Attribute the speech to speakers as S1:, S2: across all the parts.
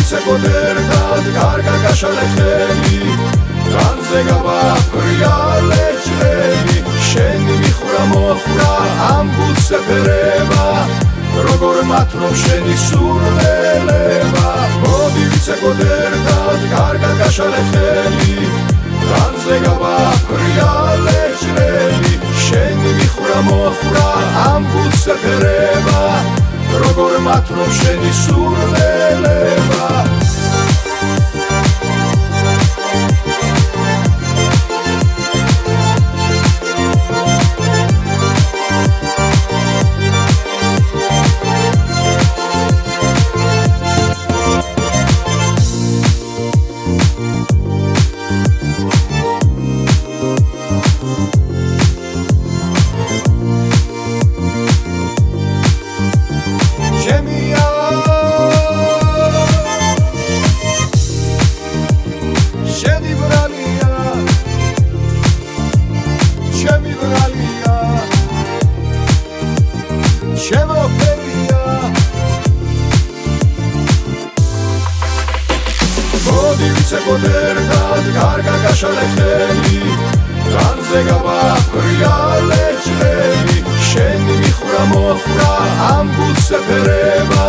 S1: ვიცეკოთ ერთად კარგა გაშალე ხელი განზე გავაფრია ლეჭრები შენი მიხრა მოხრა ამ გულს ეფერება როგორ მათრობ შენი სურნელება მოდი ვიცეკოთ ერთად კარგა გაშალე ხელი განზე გავაფრია ლეჭრები შენი მიხრა მოხრა ამ გულს ეფერება როგორ მათრობ შენი სურნელება ვიცეკოთ ერთად კარგა გაშალე ხელი განზე გავაფრია ლეჭრები შენი მიხრა მოხრა ამ გულს ეფერება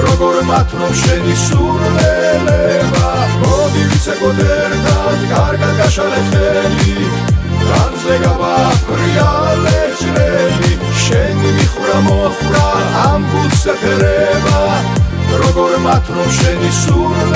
S1: როგორ მათრობ შენი სურნელება მოდი ვიცეკოთ ერთად კარგა გაშალე ხელი განზე გავაფრია ლეჭრები შენი მიხრა მოხრა ამ გულს ეფერება როგორ მათრობ შენი სურნელება